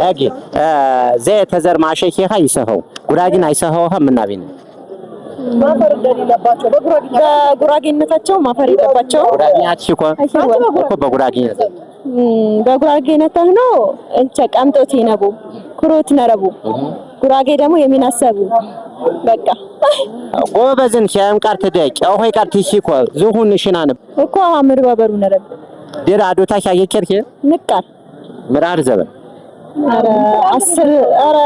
اجي زي تزر مع شيخ يسهو ጉራጌን አይሰሃውም ምናቢን ማፈር እንደሌለባቸው በጉራጌነታቸው ማፈር የለባቸው ጉራጌያት እኮ በጉራጌነት በጉራጌነታህ ነው እንቸ ቀምጦት ይነቡ ኩሮት ነረቡ ጉራጌ ደግሞ የሚናሰቡ በቃ ጎበዝን ሻም ቃር ተደቂ አሁን ቃር ትሽኮ ዝሁን ሽናን እኮ አምር ባበሩ ነረብ ደራ አዶታ ያየከርከ ንቃር ምራር ዘበን አረ 10 አረ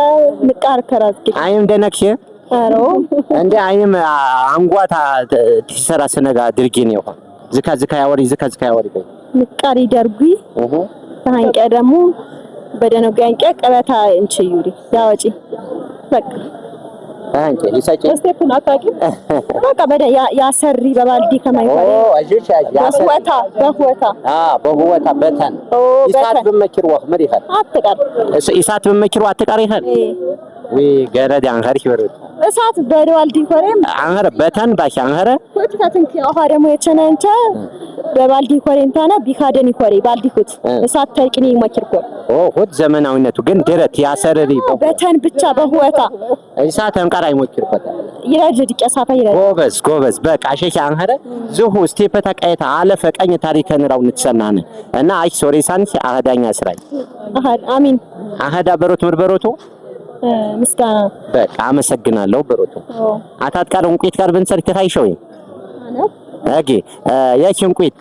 ንቃር ከራዝኪ አይም ደነክሽ አሮ እንዴ አይም አንጓታ ትሰራ ሰነጋ ድርጊን ይሆን ዝካ ያወሪ ዝካ ያወሪ ንቃር ይደርጉ ታንቀ ደግሞ በደነው ጋንቀ ቀበታ እንችዩሪ ያወጪ በቃ አንቺ ይሳጭ ስቴፑን አታቂ በቃ በደ ያሰሪ በባልዲ ከማይፈሪ አጅሽ ያሰሪ በሁወታ በተን ኢሳት በመኪር ወህመር ይፈል አትቀር ኢሳት በመኪር አትቀር ይፈል ወይ ገረድ አንኸር ይወርድ እሳት በደዋልዲ ኮሬም አንኸር በተን ባሽ አንኸር ወጥታንኪ አሃ ደግሞ የቸነንቻ በባልዲ ኮሬንታና ቢካደን ይኮሬ ባልዲኩት እሳት ታይቅኒ ይመክርኮ ሆድ ዘመናዊነቱ ግን ድረት ያሰረሪ በተን ብቻ በሁወታ እሳት አንቀር አይሞክርኮታ ይራጅ ዲቀሳፋ ይራጅ ጎበዝ በቃ ሸሽ አንኸረ ዝሁ ስቴፐታ ቀይታ አለፈ ቀኝ ታሪከን ራው ንትሰናነ እና አይ ሶሪሳን አህዳኛ ስራይ አሚን አህዳ በሮት ምርበሮቱ ምስጋና በቃ አመሰግናለሁ በሮቱ አታት ቃል እንቁይት ጋር ብንሰር ተታይሸው አጌ ያቺ እንቁይት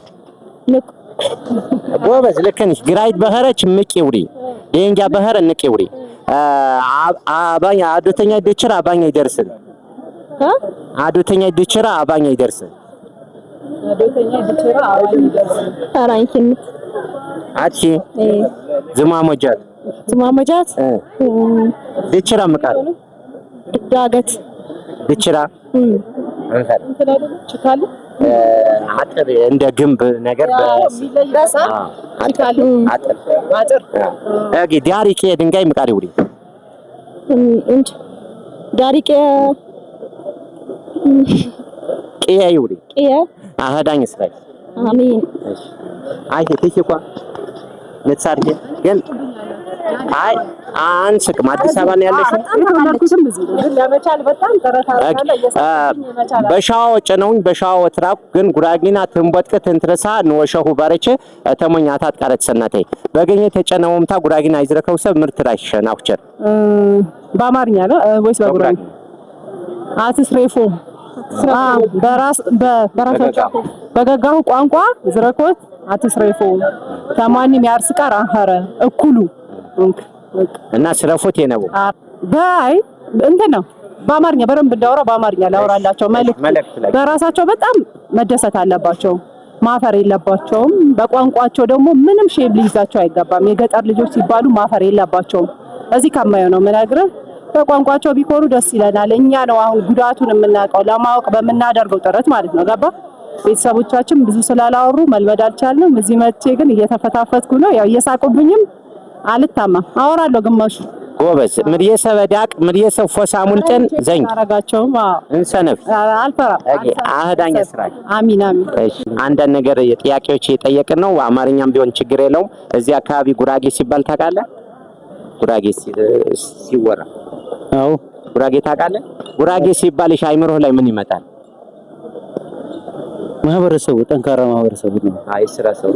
ጎበዝ ለከንሽ ግራይት በህረች ምቂውሪ ደንጃ በህረ ንቂውሪ አባኛ አዶተኛ ደችራ አባኛ ይደርስል አዶተኛ ደችራ አባኛ ይደርስል አራንኪን አቺ ዝማሞጃት ደችራ መቃር ዳገት ደችራ እንትን ችካል አጥር እንደ ግንብ ነገር በሚለይሳ ችካል አጥር አጊ ዳሪቄ ድንጋይ መቃር ይውሪ እንት ዳሪቄ ቄያ ይውሪ ቄያ አህዳኝ እስራይ አሜን አይ ትይኳ ነጻርጌ ግን አይ አንስክ አዲስ አበባ ነው ያለሽው ተመለኩትም እዚህ ግን ለመቻል በጣም ተረታለሁ በሻው ጨነውኝ በሻው ትራኩ ግን ጉራጊና ትንቦጥከ ተንትረሳ ነው ሸሁ ባረቸ ተመኛታት ቃረት ሰናታይ በገኘ ተጨነውምታ ጉራጊና አይዝረከው ሰብ ምርት ራሽና አውቸር በአማርኛ ነው ወይስ በጉራጊ አትስሬፎ በራሳቸው በገጋው ቋንቋ ዝረኮት አትስሬፎ ተማንም ያርስ ቃር አንኸረ እኩሉ እና ስረፎት የነው ባይ እንትን ነው በአማርኛ በረም እንደወራ በአማርኛ ላወራላቸው መልእክት በራሳቸው በጣም መደሰት አለባቸው ማፈር የለባቸውም በቋንቋቸው ደግሞ ምንም ሼም ሊይዛቸው አይገባም የገጠር ልጆች ሲባሉ ማፈር የለባቸውም እዚህ ከማየው ነው ምናግረህ በቋንቋቸው ቢኮሩ ደስ ይለናል እኛ ነው አሁን ጉዳቱን የምናውቀው ለማወቅ በመናደርገው ጥረት ማለት ነው ገባ ቤተሰቦቻችን ብዙ ስላላወሩ መልመድ አልቻልንም እዚህ መጥቼ ግን እየተፈታፈትኩ ነው ያው እየሳቁብኝም አልታማ አወራለሁ ግማሽ ጎበዝ ምድየሰ በዳቅ ምድየሰ ፎሳሙልጠን ዘኝ አረጋቸው እንሰነፍ አልፈራ አህዳኛ ስራይ አሚን አሚን እሺ አንድ ነገር የጥያቄዎች እየጠየቅን ነው አማርኛም ቢሆን ችግር የለውም እዚህ አካባቢ ጉራጌ ሲባል ታውቃለህ ጉራጌ ሲወራ አው ጉራጌ ታውቃለህ ጉራጌ ሲባል አይምሮህ ላይ ምን ይመጣል ማህበረሰቡ ጠንካራ ማህበረሰቡ ነው አይስራ ሰው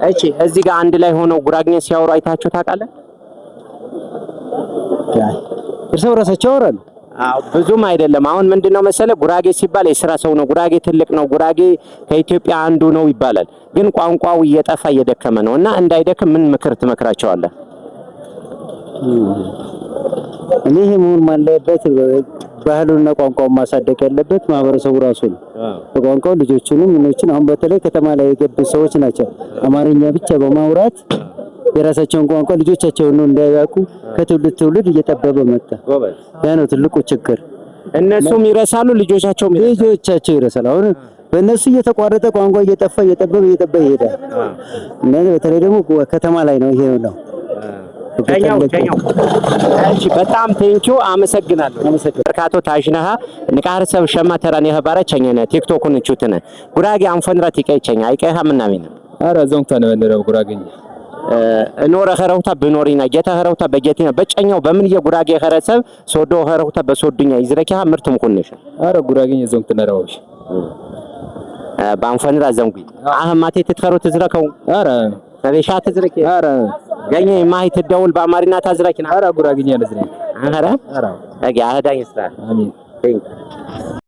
እቺ እዚህ ጋር አንድ ላይ ሆነው ጉራጌኛ ሲያወሩ አይታችሁ ታውቃለህ እርሰው ራሳቸው ያወራሉ ብዙም አይደለም አሁን ምንድነው መሰለ ጉራጌ ሲባል የስራ ሰው ነው ጉራጌ ትልቅ ነው ጉራጌ ከኢትዮጵያ አንዱ ነው ይባላል ግን ቋንቋው እየጠፋ እየደከመ ነውና እንዳይደክም ምን ምክር ትመክራቸዋለህ እኔ ምን ማለበት ባህሉና ቋንቋው ማሳደግ ያለበት ማህበረሰቡ ራሱ ነው ቋንቋው ልጆቹንም ምኖችን አሁን በተለይ ከተማ ላይ የገቡ ሰዎች ናቸው አማርኛ ብቻ በማውራት የራሳቸውን ቋንቋ ልጆቻቸውን ነው እንዳያውቁ ከትውልድ እየጠበበ መጣ ያ ነው ትልቁ ችግር እነሱም ይረሳሉ ልጆቻቸው ይረሳሉ አሁን በእነሱ እየተቋረጠ ቋንቋ እየጠፋ ይሄዳል እና በተለይ ደግሞ ከተማ ላይ ነው ይሄ ነው ቻኛው እሺ በጣም ቴንኪው አመሰግናለሁ በርካቶ ታጅነሃ ንቃር ሰብ ሸማ ተራኔ ሀባራ ቻኛና ቲክቶክን ቹትነ ጉራጌ አንፈንራ ቲቀይቸኛ አይቀሃ ምናምን አረ ዞንታ ነው እንደው ጉራጌኛ ኖረ ኸረውታ ብኖሪና ጌታ ኸረውታ በጌቲና በጨኛው በምን የጉራጌ ኸረሰብ ሶዶ ኸረውታ በሶዱኛ ይዝረኪያ ምርትም ኩንሽ አረ ጉራጌኝ ዘንኩ ተነራውሽ ባንፈንራ ዘንጉ አህማቴ ተትኸሩ ትዝረከው አረ ሰበሻ ትዝረኪ አረ ገኘ ማይ ትደውል በአማርኛ ታዝረኪና አረ ጉራጌኛ ለዝረ አረ አረ አጋ አህዳኝ ስራ አሚን